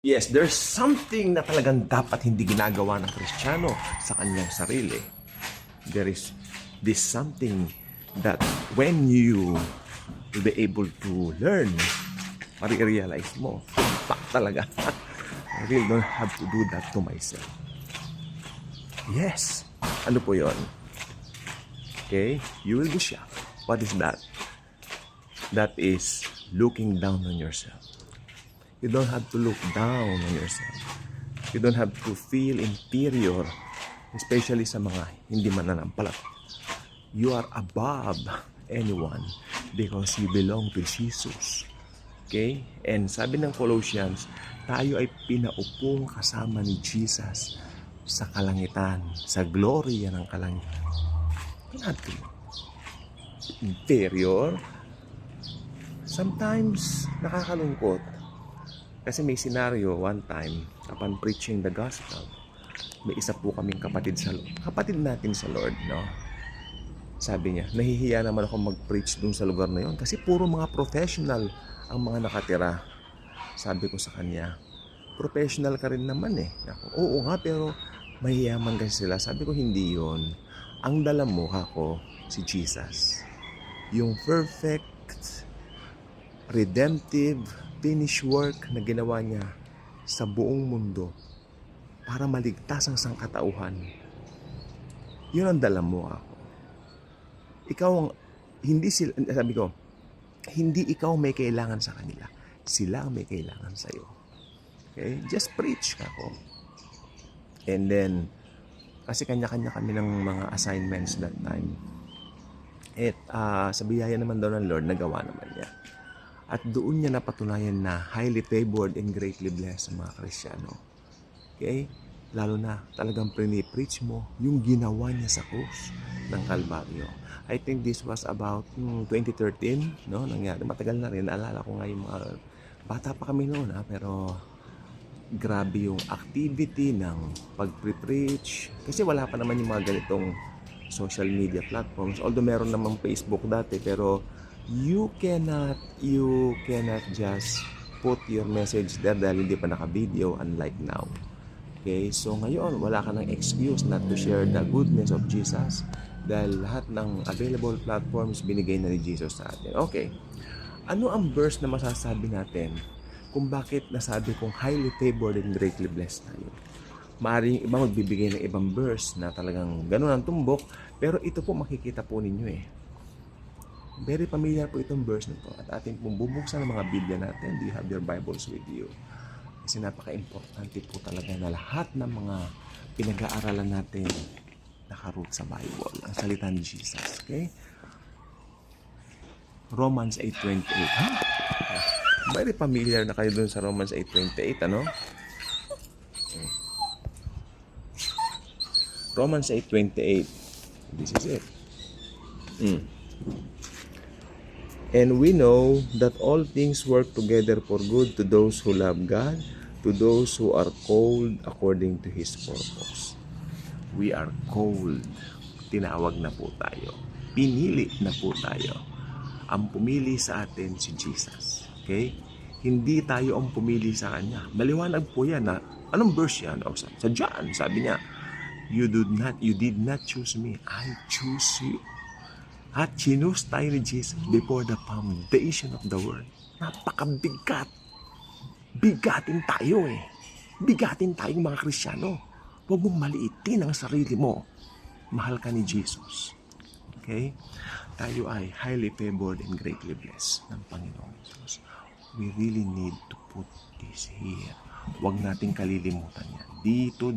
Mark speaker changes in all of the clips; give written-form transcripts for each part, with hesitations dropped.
Speaker 1: Yes, there's something na talagang dapat hindi ginagawa ng Kristiyano sa kanyang sarili. There is this something that when you will be able to learn, marirealize mo, pak talaga. I really don't have to do that to myself. Yes. Ano po yon? Okay? You will be shocked. What is that? That is looking down on yourself. You don't have to look down on yourself. You don't have to feel inferior, especially sa mga hindi mananampalat. You are above anyone because you belong to Jesus. Okay? And sabi ng Colossians, tayo ay pinaupong kasama ni Jesus sa kalangitan, sa gloria ng kalangitan. Not inferior. Sometimes nakakalungkot. Kasi may scenario one time, upon preaching the gospel, may isa po kaming kapatid natin sa Lord, no? Sabi niya, nahihiya naman ako mag-preach dun sa lugar na yon kasi puro mga professional ang mga nakatira. Sabi ko sa kanya, professional ka rin naman eh. Ako, oo nga, pero mahiyaman kasi sila. Sabi ko, hindi yon. Ang dala mo, ako, si Jesus. Yung perfect, redemptive, finished work na ginawa niya sa buong mundo para maligtas ang sangkatauhan. Yun ang dala mo, ako. Ikaw ang, hindi sila, sabi ko, hindi ikaw may kailangan sa kanila. Sila ang may kailangan sa iyo. Okay? Just preach, ako. And then, kasi kanya-kanya kami ng mga assignments that time. At sa biyaya naman daw ng Lord, nagawa naman niya. At doon niya napatunayan na highly favored and greatly blessed sa mga Kristiyano. Okay? Lalo na talagang pre-preach mo yung ginawa niya sa krus ng Kalbaryo. I think this was about 2013, no? Nangyari. Matagal na rin. Alala ko nga yung mga bata pa kami noon, pero grabe yung activity ng pag-preach. Kasi wala pa naman yung mga ganitong social media platforms. Although meron naman Facebook dati, pero you cannot just put your message there dahil hindi pa naka-video, unlike now. Okay, so ngayon wala ka ng excuse not to share the goodness of Jesus dahil lahat ng available platforms binigay na ni Jesus sa atin. Okay, ano ang verse na masasabi natin kung bakit nasabi kong highly favored and greatly blessed tayo? Maaaring ibang magbibigay ng ibang verse na talagang ganun ang tumbok, pero ito po makikita po ninyo eh. Very familiar po itong verse na to at ating pong bubuksan ng mga Biblia natin. Do you have your Bibles with you? Kasi napaka-importante po talaga na lahat ng mga pinag-aaralan natin nakaroot sa Bible. Ang salita ni Jesus. Okay? Romans 8:28. Very familiar na kayo dun sa Romans 8:28, ano? Okay. Romans 8:28. This is it. And we know that all things work together for good to those who love God, to those who are called according to His purpose. We are called. Tinawag na po tayo. Pinili na po tayo. Ang pumili sa atin si Jesus. Okay? Hindi tayo ang pumili sa Kanya. Maliwanag po yan na, anong verse yan? O, sa John, sabi niya, you did not choose me. I choose you. At chinus tayo ni Jesus before the foundation of the world. Napakabigat. Bigatin tayo eh. Bigatin tayong mga Kristiyano. Huwag mong maliitin ang sarili mo. Mahal ka ni Jesus. Okay? Tayo ay highly favored and greatly blessed ng Panginoon Jesus. We really need to put this here. Huwag nating kalilimutan yan. Dito.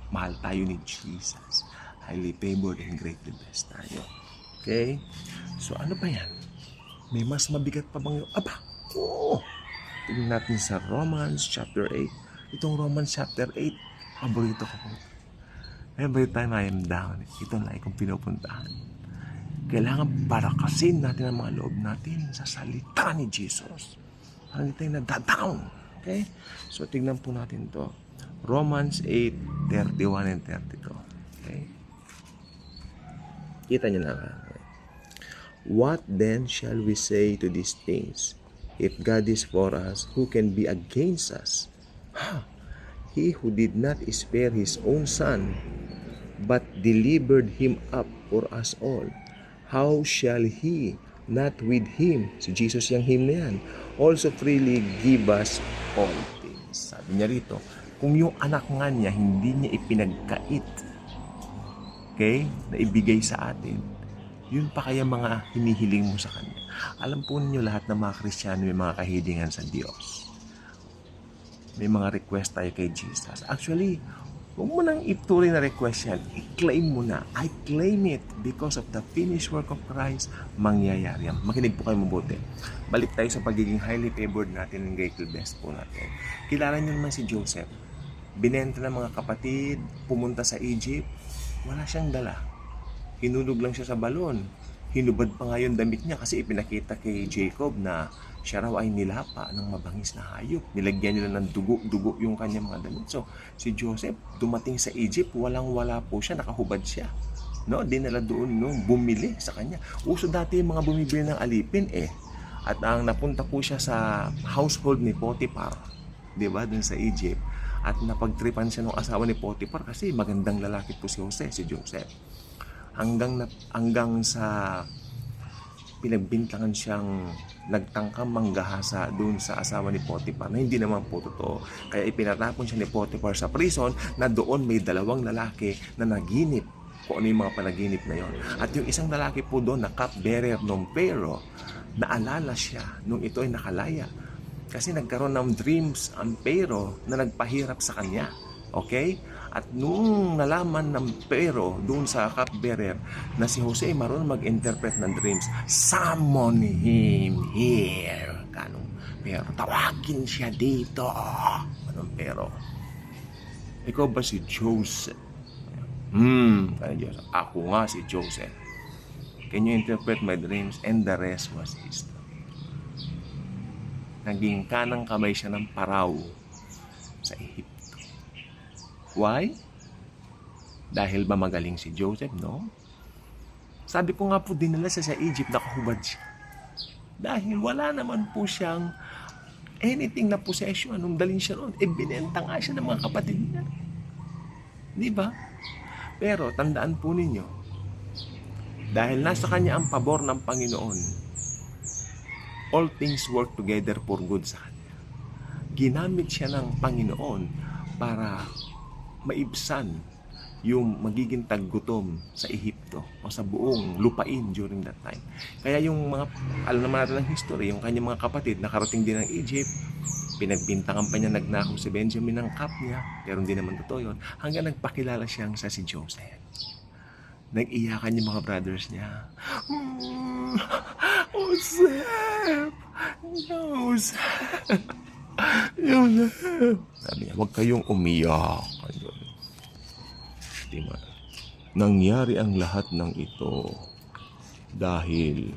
Speaker 1: Mahal tayo ni Jesus. Highly favored and greatly blessed tayo. Okay? So, ano pa yan? May mas mabigat pa bang... Aba! Oo! Tingnan natin sa Romans chapter 8. Itong Romans chapter 8, paborito ko po. Every time I am down, ito na ikong pinupuntahan. Kailangan barakasin natin ang mga loob natin sa salita ni Jesus. Hindi tayo na-down. Okay? So, tingnan po natin to. Romans 8:31 and 32. Okay? Kita niyo na. What then shall we say to these things? If God is for us, who can be against us? He who did not spare his own son, but delivered him up for us all, how shall he not with him, si Jesus yung him na yan, also freely give us all things? Sabi niya rito, kung yung anak nga niya hindi niya ipinagkait, okay, na ibigay sa atin, yun pa kaya mga hinihiling mo sa kanya? Alam po ninyo lahat ng mga Kristiyano may mga kahilingan sa Diyos. May mga request tayo kay Jesus. Actually, huwag mo nang ituloy na request yan. I-claim mo na. I claim it because of the finished work of Christ. Mangyayari yan. Makinig po kayo mabuti. Balik tayo sa pagiging highly favored natin and greatly blessed po natin. Kilala niyo naman si Joseph. Binenta ng mga kapatid, pumunta sa Egypt. Wala siyang dala. Hinulog lang siya sa balon. Hinubad pa nga yung damit niya kasi ipinakita kay Jacob na siya raw ay nilapa ng mabangis na hayop. Nilagyan nila ng dugo yung kanyang mga damit. So, si Joseph dumating sa Egypt, walang-wala po siya, nakahubad siya. No, dinala doon bumili sa kanya. Uso dati yung mga bumibili ng alipin At ang napunta po siya sa household ni Potiphar, 'di ba, dun sa Egypt. At napagtripan siya ng asawa ni Potiphar kasi magandang lalaki po si Joseph. Hanggang sa pinagbintangan siyang nagtangkang manggahasa doon sa asawa ni Potiphar na hindi naman po totoo. Kaya ipinatapon siya ni Potiphar sa prison na doon may dalawang lalaki na naginip kung ano yung mga panaginip na yon. At yung isang lalaki po doon na cupbearer ng Pharaoh, naalala siya nung ito ay nakalaya. Kasi nagkaroon ng dreams ang Pharaoh na nagpahirap sa kanya. Okay? At nung nalaman ng Pharaoh doon sa cupbearer na si Jose marunong mag-interpret ng dreams, summon him here. Kanong Pharaoh, tawagin siya dito. Kanong Pharaoh, ikaw ba si Joseph? Kanong Joseph, ako nga si Joseph. Can you interpret my dreams? And the rest was history. Naging kanang kamay siya ng paraw sa Egypt. Why? Dahil ba magaling si Joseph? No. Sabi ko nga po, dinala siya sa Egypt, nakahubad siya. Dahil wala naman po siyang anything na possession. Nung dalhin siya roon, binenta nga siya ng mga kapatid niya. Di ba? Pero tandaan po ninyo, dahil nasa kanya ang pabor ng Panginoon, all things work together for good sa kanya. Ginamit siya ng Panginoon para maibsan yung magiging taggutom sa Ehipto o sa buong lupain during that time. Kaya yung mga, alam naman natin ng history, yung kanyang mga kapatid nakarating din ng Egypt, pinagbintangan pa niya, nagnakaw si Benjamin ng cup niya, pero hindi naman totoo yun, hanggang nagpakilala siyang sa si Joseph. Nag-iyakan yung mga brothers niya. Joseph! Sabi niya, huwag kayong umiyak. Diba? Nangyari ang lahat ng ito dahil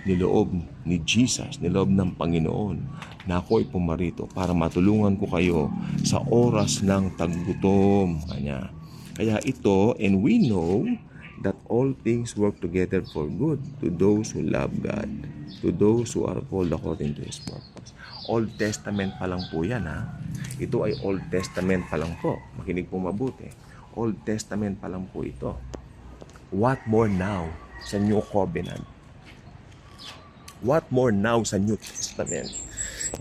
Speaker 1: niloob ni Jesus, niloob ng Panginoon na ako'y pumarito para matulungan ko kayo sa oras ng taggutom. Kaya ito, and we know that all things work together for good to those who love God, to those who are called according to His purpose. Old Testament pa lang po yan, ha? Ito ay Old Testament pa lang po. Makinig po mabuti. Old Testament pa lang po ito. What more now sa New Covenant? What more now sa New Testament?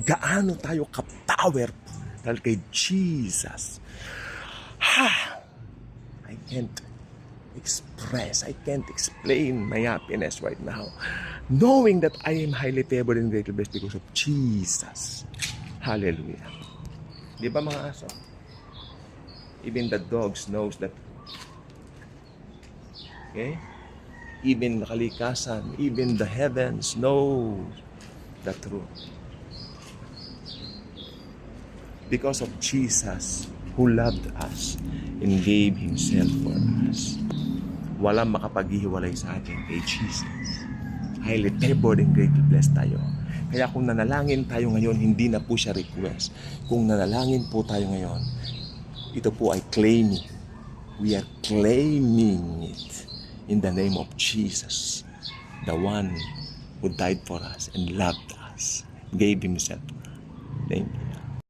Speaker 1: Gaano tayo ka-powerful dahil kay Jesus? I can't explain my happiness right now. Knowing that I am highly favored and greatly blessed because of Jesus. Hallelujah. Di ba mga aso? Even the dogs knows that. Okay? Even the kalikasan, even the heavens knows the truth. Because of Jesus who loved us and gave Himself for us. Walang makapaghihiwalay sa atin kay Jesus. Highly favored and greatly blessed tayo. Kaya kung nanalangin tayo ngayon, hindi na po siya request. Kung nanalangin po tayo ngayon, ito po ay claiming. We are claiming it in the name of Jesus, the one who died for us and loved us. Jesus gave Himself. Thank you.